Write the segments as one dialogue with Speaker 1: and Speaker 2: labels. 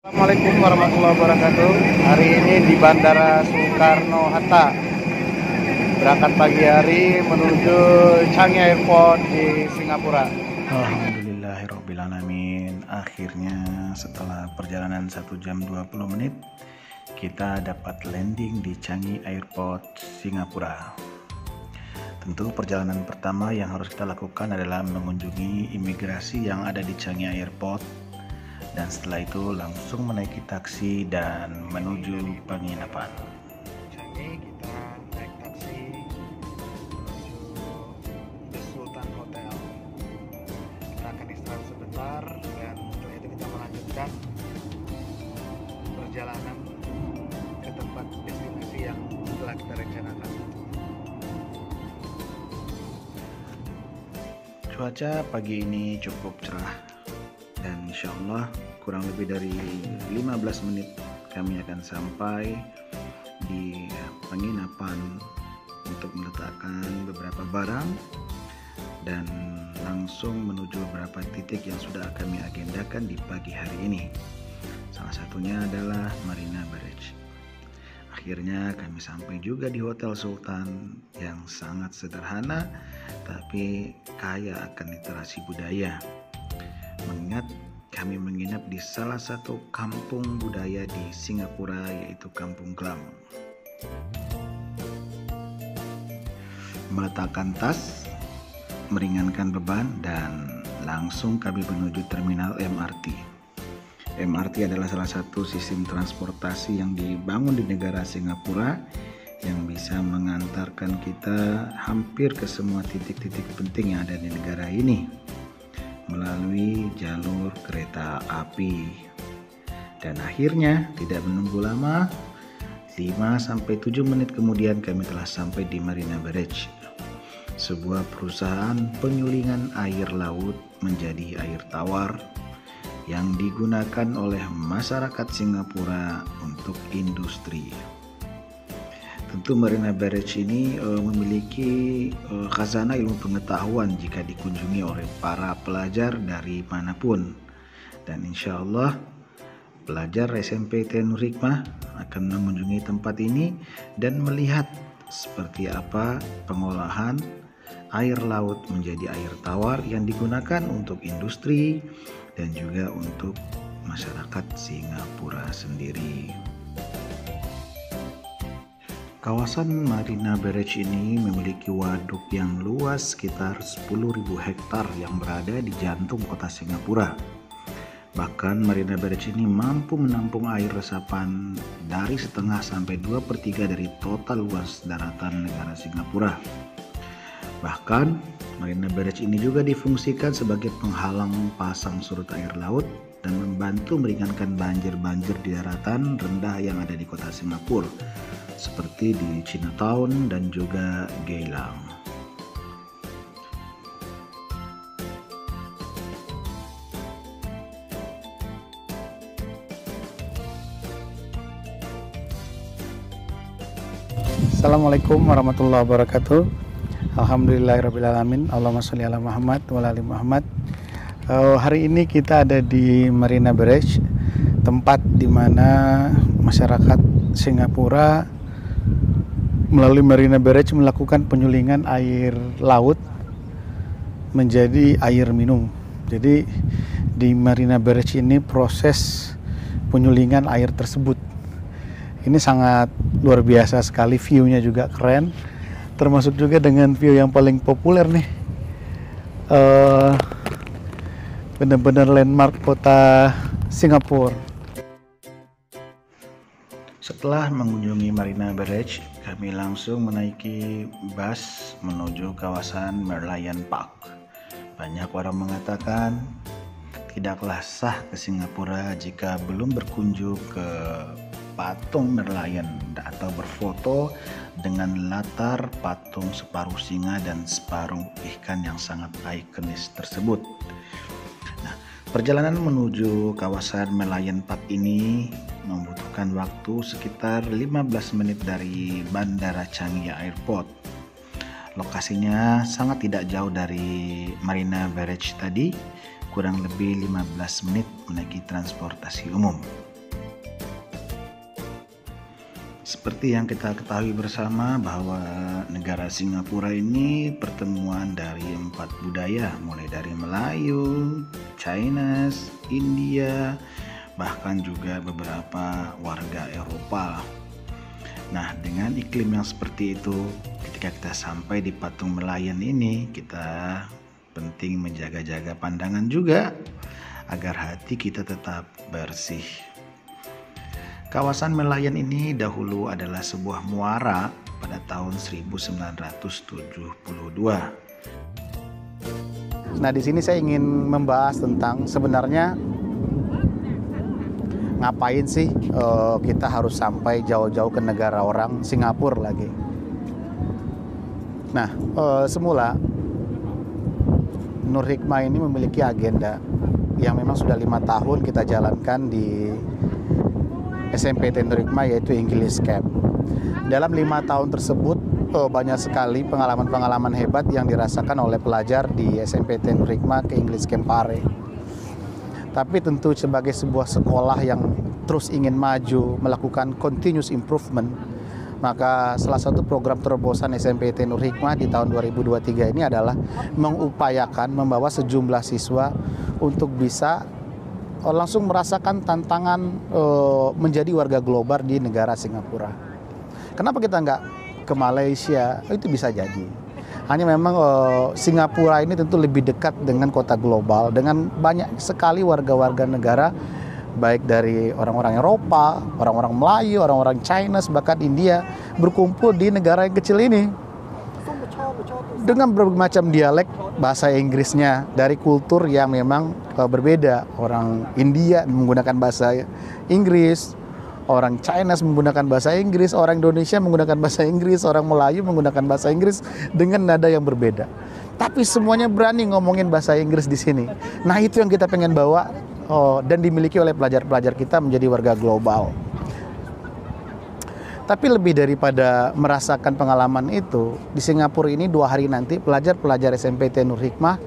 Speaker 1: Assalamualaikum warahmatullahi wabarakatuh. Hari ini di Bandara Soekarno-Hatta. Berangkat pagi hari menuju Changi Airport di Singapura. Alhamdulillahirrabbilalamin. Akhirnya setelah perjalanan 1 jam 20 menit kita dapat landing di Changi Airport Singapura. Tentu perjalanan pertama yang harus kita lakukan adalah mengunjungi imigrasi yang ada di Changi Airport. Dan setelah itu langsung menaiki taksi dan menuju penginapan. Changi kita naik taksi menuju The Sultan Hotel. Kita akan istirahat sebentar dan setelah itu kita melanjutkan perjalanan ke tempat destinasi yang telah kita rencanakan. Cuaca pagi ini cukup cerah. Dan insya Allah kurang lebih dari 15 menit kami akan sampai di penginapan untuk meletakkan beberapa barang dan langsung menuju beberapa titik yang sudah kami agendakan di pagi hari ini. Salah satunya adalah Marina Barrage. Akhirnya kami sampai juga di Hotel Sultan yang sangat sederhana tapi kaya akan literasi budaya. Mengingat kami menginap di salah satu kampung budaya di Singapura, yaitu Kampung Glam. Meletakkan tas, meringankan beban, dan langsung kami menuju terminal MRT. MRT adalah salah satu sistem transportasi yang dibangun di negara Singapura yang bisa mengantarkan kita hampir ke semua titik-titik penting yang ada di negara ini melalui jalur kereta api. Dan akhirnya tidak menunggu lama, 5-7 menit kemudian kami telah sampai di Marina Barrage, sebuah perusahaan penyulingan air laut menjadi air tawar yang digunakan oleh masyarakat Singapura untuk industri. Tentu Marina Barrage ini memiliki khazanah ilmu pengetahuan jika dikunjungi oleh para pelajar dari manapun. Dan insya Allah pelajar SMP Nur Hikmah akan mengunjungi tempat ini dan melihat seperti apa pengolahan air laut menjadi air tawar yang digunakan untuk industri dan juga untuk masyarakat Singapura sendiri. Kawasan Marina Barrage ini memiliki waduk yang luas sekitar 10.000 hektar yang berada di jantung kota Singapura. Bahkan Marina Barrage ini mampu menampung air resapan dari setengah sampai 2/3 dari total luas daratan negara Singapura. Bahkan Marina Barrage ini juga difungsikan sebagai penghalang pasang surut air laut dan membantu meringankan banjir-banjir di daratan rendah yang ada di kota Singapura, seperti di Chinatown dan juga Geylang. Assalamualaikum warahmatullahi wabarakatuh. Alhamdulillahirrabbilalamin. Allahumma sholli ala Muhammad wa ala ali Muhammad. Hari ini kita ada di Marina Barrage, tempat di mana masyarakat Singapura melalui Marina Barrage melakukan penyulingan air laut menjadi air minum. Jadi di Marina Barrage ini proses penyulingan air tersebut ini sangat luar biasa sekali, view-nya juga keren, termasuk juga dengan view yang paling populer nih, benar-benar landmark kota Singapura. Setelah mengunjungi Marina Barrage, kami langsung menaiki bus menuju kawasan Merlion Park. Banyak orang mengatakan tidaklah sah ke Singapura jika belum berkunjung ke patung Merlion atau berfoto dengan latar patung separuh singa dan separuh ikan yang sangat ikonis tersebut. Perjalanan menuju kawasan Merlion Park ini membutuhkan waktu sekitar 15 menit dari Bandara Changi Airport. Lokasinya sangat tidak jauh dari Marina Barrage tadi, kurang lebih 15 menit menaiki transportasi umum. Seperti yang kita ketahui bersama bahwa negara Singapura ini pertemuan dari 4 budaya, mulai dari Melayu, Chinese, India, bahkan juga beberapa warga Eropa. Nah, dengan iklim yang seperti itu, ketika kita sampai di Patung Melayan ini, kita penting menjaga-jaga pandangan juga agar hati kita tetap bersih. Kawasan Melayan ini dahulu adalah sebuah muara pada tahun 1972.
Speaker 2: Nah, di sini saya ingin membahas tentang sebenarnya ngapain sih kita harus sampai jauh-jauh ke negara orang, Singapura lagi. Nah, semula Nur Hikmah ini memiliki agenda yang memang sudah 5 tahun kita jalankan di SMPT Nur Hikmah, yaitu English Camp. Dalam 5 tahun tersebut banyak sekali pengalaman-pengalaman hebat yang dirasakan oleh pelajar di SMPT Nur Hikmah ke English Camp Pare. Tapi tentu sebagai sebuah sekolah yang terus ingin maju, melakukan continuous improvement, maka salah satu program terobosan SMPT Nur Hikmah di tahun 2023 ini adalah mengupayakan membawa sejumlah siswa untuk bisa langsung merasakan tantangan menjadi warga global di negara Singapura. Kenapa kita nggak ke Malaysia? Itu bisa jadi. Hanya memang Singapura ini tentu lebih dekat dengan kota global, dengan banyak sekali warga-warga negara, baik dari orang-orang Eropa, orang-orang Melayu, orang-orang Chinese, bahkan India, berkumpul di negara yang kecil ini. Dengan berbagai macam dialek bahasa Inggrisnya, dari kultur yang memang berbeda. Orang India menggunakan bahasa Inggris, orang Chinese menggunakan bahasa Inggris, orang Indonesia menggunakan bahasa Inggris, orang Melayu menggunakan bahasa Inggris dengan nada yang berbeda. Tapi semuanya berani ngomongin bahasa Inggris di sini. Nah, itu yang kita pengen bawa dan dimiliki oleh pelajar-pelajar kita menjadi warga global. Tapi lebih daripada merasakan pengalaman itu, di Singapura ini 2 hari nanti pelajar-pelajar SMPT Nur Hikmah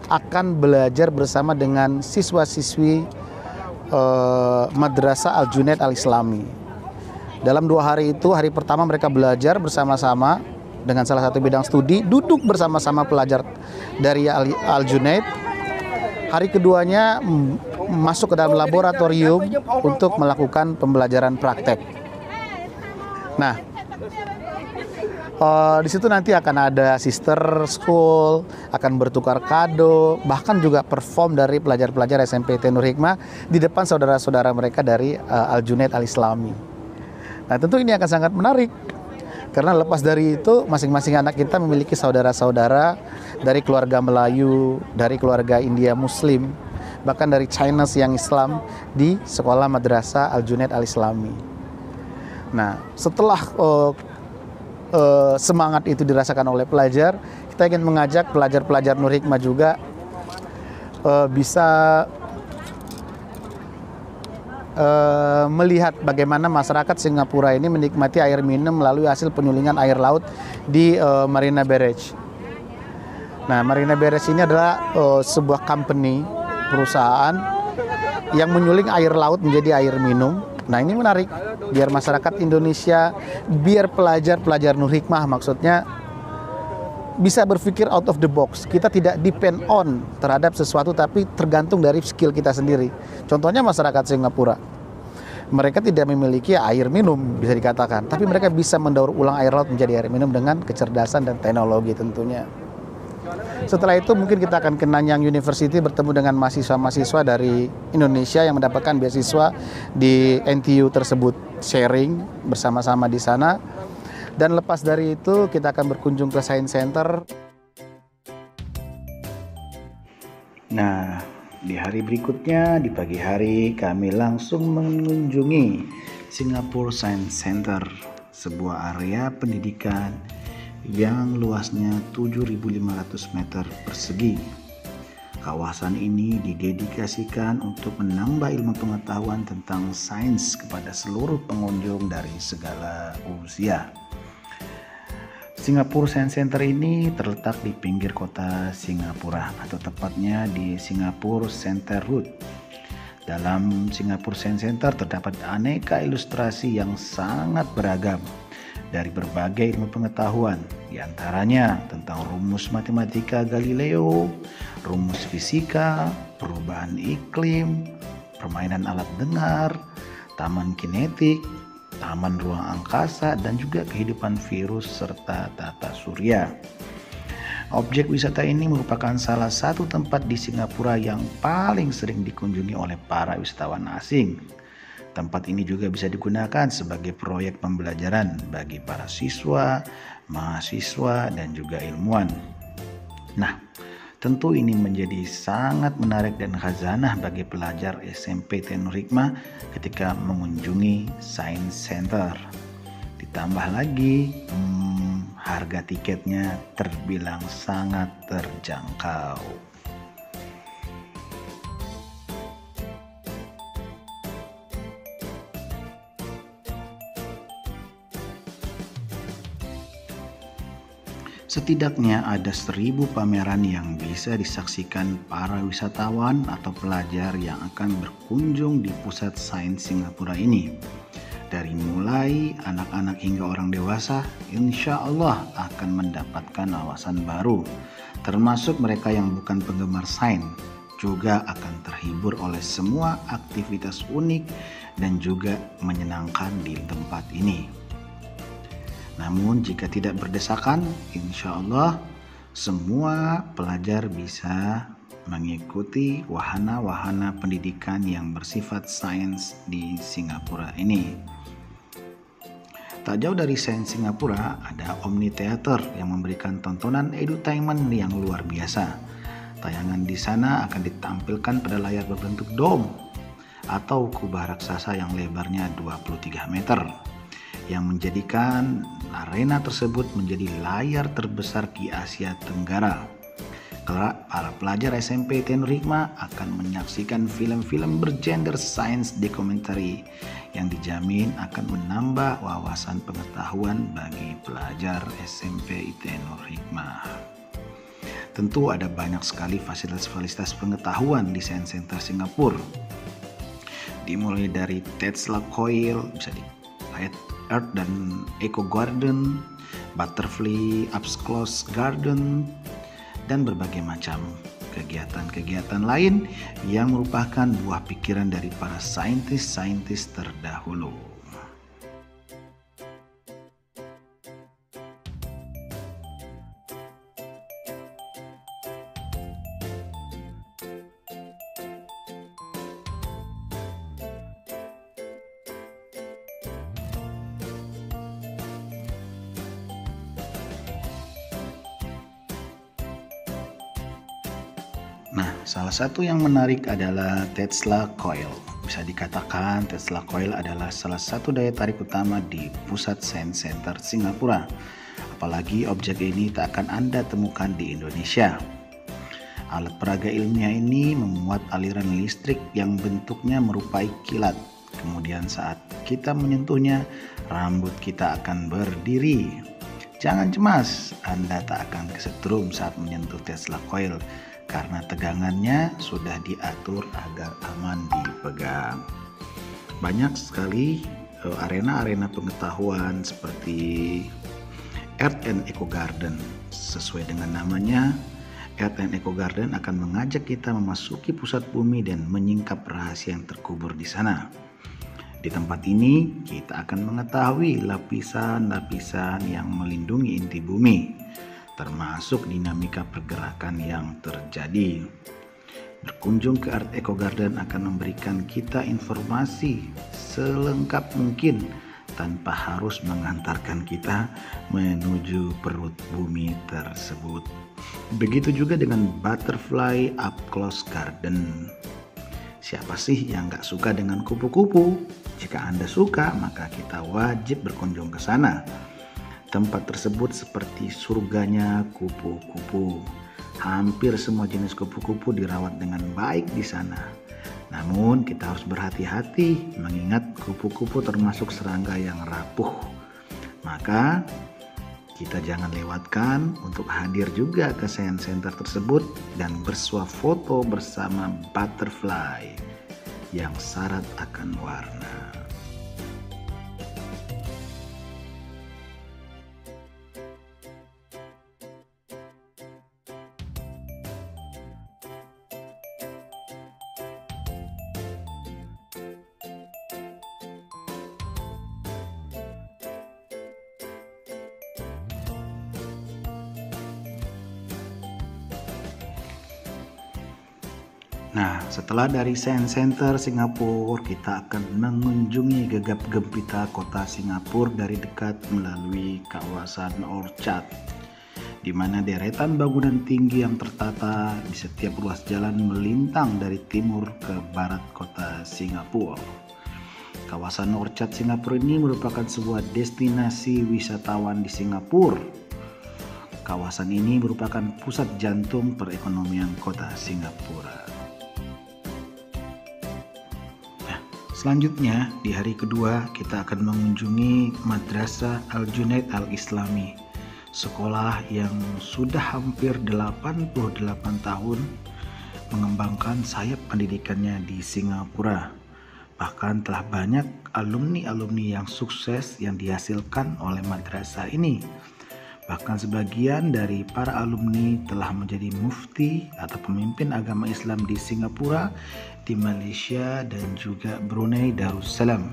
Speaker 2: akan belajar bersama dengan siswa-siswi Madrasah Al-Junaid Al-Islami. Dalam 2 hari itu, hari pertama mereka belajar bersama-sama dengan salah satu bidang studi, duduk bersama-sama pelajar dari Al-Junaid. Hari keduanya masuk ke dalam laboratorium untuk melakukan pembelajaran praktek. Nah, di situ nanti akan ada sister school, akan bertukar kado, bahkan juga perform dari pelajar-pelajar SMPT Nur Hikmah di depan saudara-saudara mereka dari Al-Junaid Al-Islami. Nah, tentu ini akan sangat menarik, karena lepas dari itu masing-masing anak kita memiliki saudara-saudara dari keluarga Melayu, dari keluarga India Muslim, bahkan dari Chinese yang Islam di sekolah Madrasah Al-Junaid Al-Islami. Nah, setelah semangat itu dirasakan oleh pelajar, kita ingin mengajak pelajar-pelajar Nur Hikmah juga bisa melihat bagaimana masyarakat Singapura ini menikmati air minum melalui hasil penyulingan air laut di Marina Barrage. Nah, Marina Barrage ini adalah sebuah company, perusahaan yang menyuling air laut menjadi air minum. Nah, ini menarik, biar masyarakat Indonesia, biar pelajar-pelajar Nur Hikmah maksudnya bisa berpikir out of the box. Kita tidak depend on terhadap sesuatu, tapi tergantung dari skill kita sendiri. Contohnya masyarakat Singapura, mereka tidak memiliki air minum bisa dikatakan, tapi mereka bisa mendaur ulang air laut menjadi air minum dengan kecerdasan dan teknologi tentunya. Setelah itu mungkin kita akan ke Nanyang University bertemu dengan mahasiswa-mahasiswa dari Indonesia yang mendapatkan beasiswa di NTU tersebut, sharing bersama-sama di sana. Dan lepas dari itu kita akan berkunjung ke Science Center.
Speaker 1: Nah, di hari berikutnya, di pagi hari, kami langsung mengunjungi Singapore Science Center, sebuah area pendidikan yang luasnya 7.500 meter persegi. Kawasan ini didedikasikan untuk menambah ilmu pengetahuan tentang sains kepada seluruh pengunjung dari segala usia. Singapore Science Center ini terletak di pinggir kota Singapura, atau tepatnya di Singapore Center Road. Dalam Singapura Science Center terdapat aneka ilustrasi yang sangat beragam dari berbagai ilmu pengetahuan, di antaranya tentang rumus matematika Galileo, rumus fisika, perubahan iklim, permainan alat dengar, taman kinetik, taman ruang angkasa, dan juga kehidupan virus serta tata surya. Objek wisata ini merupakan salah satu tempat di Singapura yang paling sering dikunjungi oleh para wisatawan asing. Tempat ini juga bisa digunakan sebagai proyek pembelajaran bagi para siswa, mahasiswa, dan juga ilmuwan. Nah, tentu ini menjadi sangat menarik dan khazanah bagi pelajar SMP Tenur Hikmah ketika mengunjungi Science Center. Ditambah lagi, harga tiketnya terbilang sangat terjangkau. Setidaknya ada 1.000 pameran yang bisa disaksikan para wisatawan atau pelajar yang akan berkunjung di pusat sains Singapura ini. Dari mulai anak-anak hingga orang dewasa, insya Allah akan mendapatkan wawasan baru. Termasuk mereka yang bukan penggemar sains, juga akan terhibur oleh semua aktivitas unik dan juga menyenangkan di tempat ini. Namun jika tidak berdesakan, insya Allah semua pelajar bisa mengikuti wahana-wahana pendidikan yang bersifat sains di Singapura ini. Tak jauh dari Sains Singapura ada Omni Theater yang memberikan tontonan edutainment yang luar biasa. Tayangan di sana akan ditampilkan pada layar berbentuk dom atau kubah raksasa yang lebarnya 23 meter. Yang menjadikan arena tersebut menjadi layar terbesar di Asia Tenggara. Para pelajar SMP Tenur Hikmah akan menyaksikan film-film bergender science documentary yang dijamin akan menambah wawasan pengetahuan bagi pelajar SMP Tenur Hikmah. Tentu ada banyak sekali fasilitas-fasilitas pengetahuan di Science Center Singapura. Dimulai dari Tesla Coil, bisa dilihat Earth dan Eco Garden, Butterfly Up Close Garden, dan berbagai macam kegiatan-kegiatan lain yang merupakan buah pikiran dari para saintis-saintis terdahulu. Nah, salah satu yang menarik adalah Tesla Coil. Bisa dikatakan Tesla Coil adalah salah satu daya tarik utama di pusat Science Center Singapura. Apalagi objek ini tak akan Anda temukan di Indonesia. Alat peraga ilmiah ini memuat aliran listrik yang bentuknya merupai kilat. Kemudian saat kita menyentuhnya, rambut kita akan berdiri. Jangan cemas, Anda tak akan kesetrum saat menyentuh Tesla Coil, karena tegangannya sudah diatur agar aman dipegang. Banyak sekali arena-arena pengetahuan seperti Earth and Eco Garden. Sesuai dengan namanya, Earth and Eco Garden akan mengajak kita memasuki pusat bumi dan menyingkap rahasia yang terkubur di sana. Di tempat ini, kita akan mengetahui lapisan-lapisan yang melindungi inti bumi, termasuk dinamika pergerakan yang terjadi. Berkunjung ke Earth Eco Garden akan memberikan kita informasi selengkap mungkin tanpa harus mengantarkan kita menuju perut bumi tersebut. Begitu juga dengan Butterfly Up Close Garden. Siapa sih yang gak suka dengan kupu-kupu? Jika Anda suka, maka kita wajib berkunjung ke sana. Tempat tersebut seperti surganya kupu-kupu. Hampir semua jenis kupu-kupu dirawat dengan baik di sana. Namun kita harus berhati-hati mengingat kupu-kupu termasuk serangga yang rapuh. Maka kita jangan lewatkan untuk hadir juga ke Science Center tersebut dan bersuah foto bersama Butterfly. yang syarat akan warna. Nah, setelah dari Science Center Singapura, kita akan mengunjungi gegap gempita kota Singapura dari dekat melalui kawasan Orchard, di mana deretan bangunan tinggi yang tertata di setiap ruas jalan melintang dari timur ke barat kota Singapura. Kawasan Orchard Singapura ini merupakan sebuah destinasi wisatawan di Singapura. Kawasan ini merupakan pusat jantung perekonomian kota Singapura. Selanjutnya, di hari kedua kita akan mengunjungi Madrasah Al-Junaid Al-Islami, sekolah yang sudah hampir 88 tahun mengembangkan sayap pendidikannya di Singapura. Bahkan telah banyak alumni-alumni yang sukses yang dihasilkan oleh madrasah ini. Bahkan sebagian dari para alumni telah menjadi mufti atau pemimpin agama Islam di Singapura, di Malaysia, dan juga Brunei Darussalam.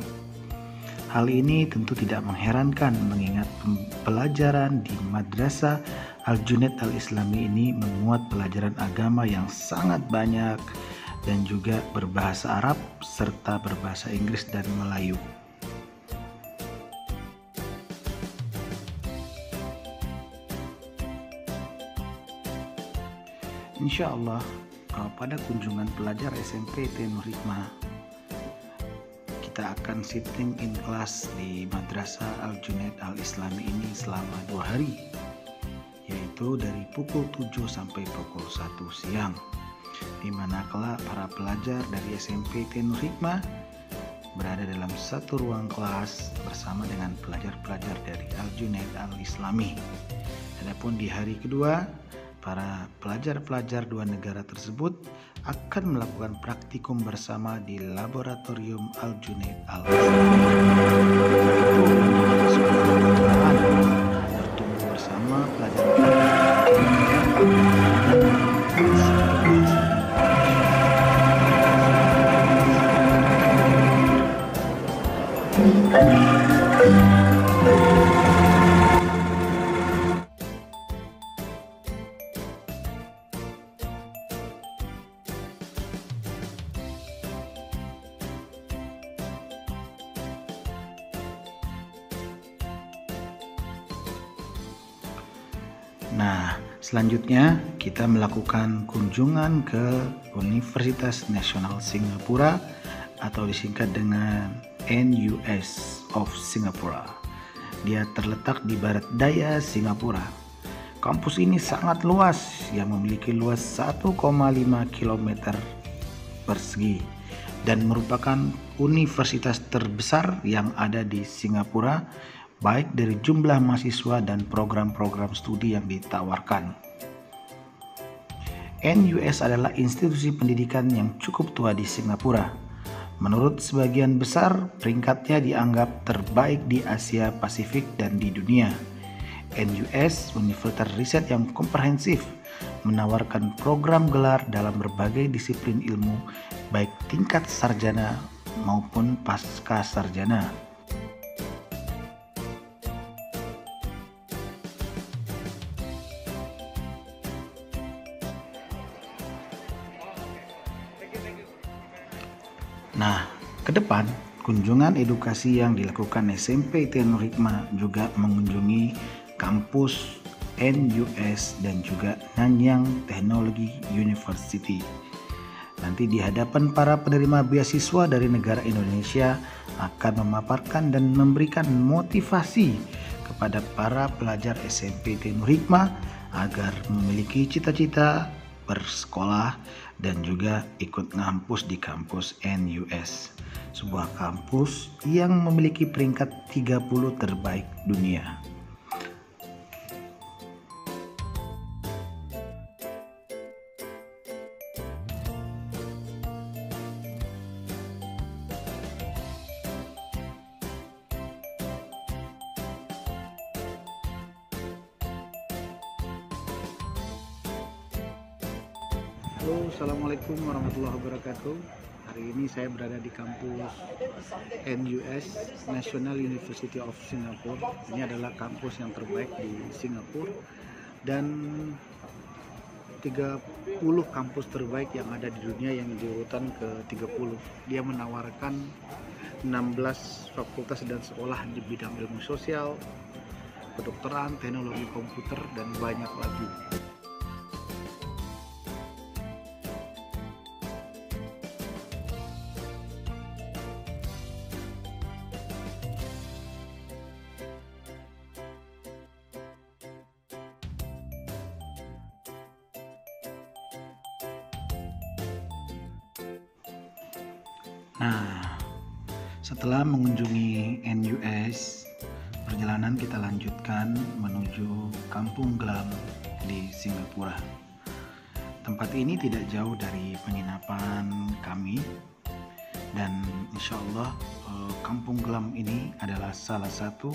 Speaker 1: Hal ini tentu tidak mengherankan mengingat pelajaran di Madrasah Al-Junaid Al-Islami ini memuat pelajaran agama yang sangat banyak dan juga berbahasa Arab serta berbahasa Inggris dan Melayu. Insya Allah pada kunjungan pelajar SMP Nur Hikmah kita akan sitting in class di Madrasah Al-Junaid Al-Islami ini selama 2 hari, yaitu dari pukul 7 sampai pukul 1 siang, di mana para pelajar dari SMP Nur Hikmah berada dalam satu ruang kelas bersama dengan pelajar-pelajar dari Al-Junaid Al-Islami. Adapun di hari kedua, para pelajar-pelajar dua negara tersebut akan melakukan praktikum bersama di Laboratorium Al-Junaid Al-Islami. Bertemu bersama Nah, selanjutnya kita melakukan kunjungan ke Universitas Nasional Singapura atau disingkat dengan NUS of Singapore. Dia terletak di barat daya Singapura. Kampus ini sangat luas yang memiliki luas 1,5 km persegi dan merupakan universitas terbesar yang ada di Singapura, baik dari jumlah mahasiswa dan program-program studi yang ditawarkan. NUS adalah institusi pendidikan yang cukup tua di Singapura. Menurut sebagian besar, peringkatnya dianggap terbaik di Asia Pasifik dan di dunia. NUS, universitas riset yang komprehensif, menawarkan program gelar dalam berbagai disiplin ilmu, baik tingkat sarjana maupun pasca sarjana. Nah, ke depan, kunjungan edukasi yang dilakukan SMP Nur Hikmah juga mengunjungi kampus NUS dan juga Nanyang Technology University. Nanti di hadapan para penerima beasiswa dari negara Indonesia akan memaparkan dan memberikan motivasi kepada para pelajar SMP Nur Hikmah agar memiliki cita-cita bersekolah dan juga ikut ngampus di kampus NUS, sebuah kampus yang memiliki peringkat 30 terbaik dunia. Halo, Assalamualaikum warahmatullahi wabarakatuh. Hari ini saya berada di kampus NUS, National University of Singapore. Ini adalah kampus yang terbaik di Singapura dan 30 kampus terbaik yang ada di dunia yang diurutan ke 30. Dia menawarkan 16 fakultas dan sekolah di bidang ilmu sosial, kedokteran, teknologi komputer, dan banyak lagi. Nah, setelah mengunjungi NUS, perjalanan kita lanjutkan menuju Kampung Glam di Singapura. Tempat ini tidak jauh dari penginapan kami dan insya Allah Kampung Glam ini adalah salah satu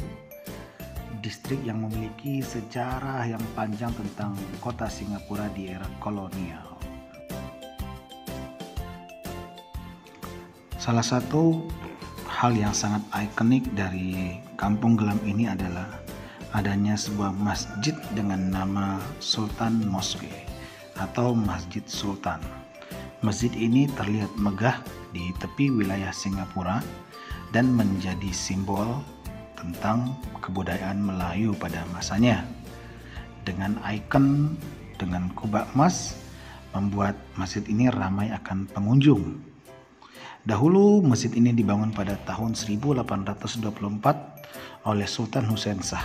Speaker 1: distrik yang memiliki sejarah yang panjang tentang kota Singapura di era kolonial. Salah satu hal yang sangat ikonik dari Kampung Glam ini adalah adanya sebuah masjid dengan nama Sultan Mosque atau Masjid Sultan. Masjid ini terlihat megah di tepi wilayah Singapura dan menjadi simbol tentang kebudayaan Melayu pada masanya. Dengan ikon dengan kubah emas membuat masjid ini ramai akan pengunjung. Dahulu masjid ini dibangun pada tahun 1824 oleh Sultan Hussein Shah.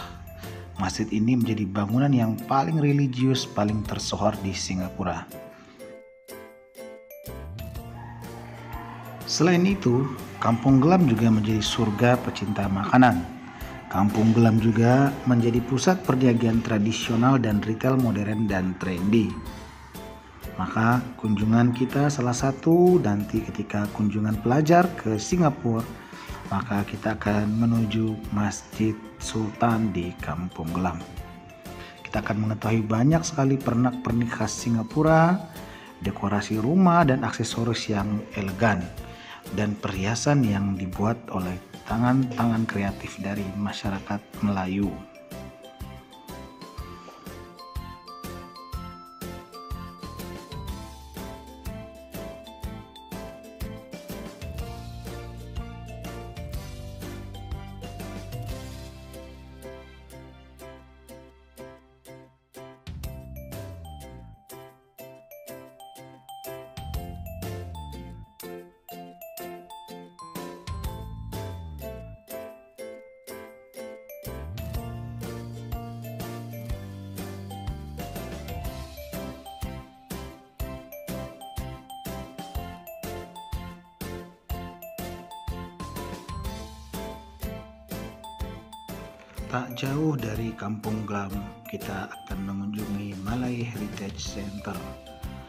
Speaker 1: Masjid ini menjadi bangunan yang paling religius, paling tersohor di Singapura. Selain itu, Kampung Glam juga menjadi surga pecinta makanan. Kampung Glam juga menjadi pusat perniagaan tradisional dan retail modern dan trendy. Maka kunjungan kita salah satu nanti ketika kunjungan pelajar ke Singapura, maka kita akan menuju Masjid Sultan di Kampung Glam. Kita akan mengetahui banyak sekali pernak-pernik khas Singapura, dekorasi rumah dan aksesoris yang elegan, dan perhiasan yang dibuat oleh tangan-tangan kreatif dari masyarakat Melayu. Tak jauh dari Kampung Glam, kita akan mengunjungi Malay Heritage Center,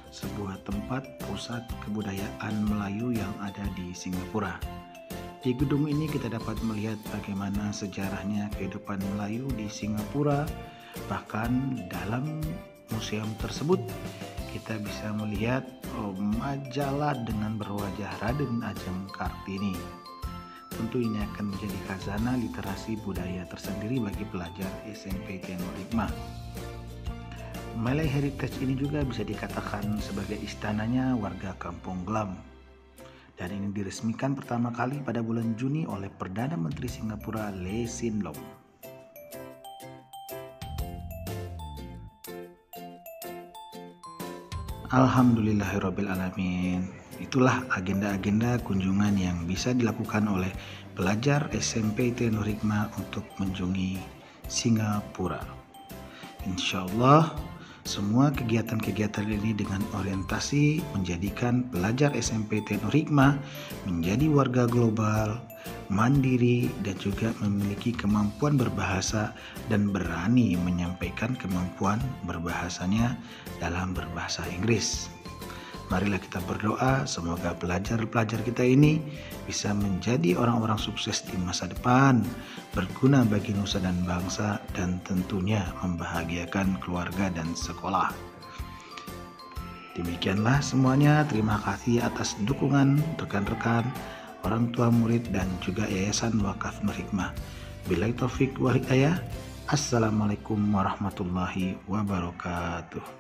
Speaker 1: sebuah tempat pusat kebudayaan Melayu yang ada di Singapura. Di gedung ini kita dapat melihat bagaimana sejarahnya kehidupan Melayu di Singapura. Bahkan dalam museum tersebut kita bisa melihat majalah dengan berwajah Raden Ajeng Kartini. Tentu ini akan menjadi khazanah literasi budaya tersendiri bagi pelajar SMP Tenor Hikmah. Malay Heritage ini juga bisa dikatakan sebagai istananya warga Kampung Glam. Dan ini diresmikan pertama kali pada bulan Juni oleh Perdana Menteri Singapura Lee Hsien Loong. Alhamdulillahirrabbilalamin. Itulah agenda-agenda kunjungan yang bisa dilakukan oleh pelajar SMP Tenor Hikmah untuk mengunjungi Singapura. Insya Allah semua kegiatan-kegiatan ini dengan orientasi menjadikan pelajar SMP Tenor Hikmah menjadi warga global, mandiri, dan juga memiliki kemampuan berbahasa dan berani menyampaikan kemampuan berbahasanya dalam berbahasa Inggris. Marilah kita berdoa semoga pelajar-pelajar kita ini bisa menjadi orang-orang sukses di masa depan, berguna bagi nusa dan bangsa, dan tentunya membahagiakan keluarga dan sekolah. Demikianlah semuanya, terima kasih atas dukungan rekan-rekan, orang tua murid dan juga Yayasan Wakaf Nur Hikmah. Billahi taufik wal hidayah. Assalamualaikum warahmatullahi wabarakatuh.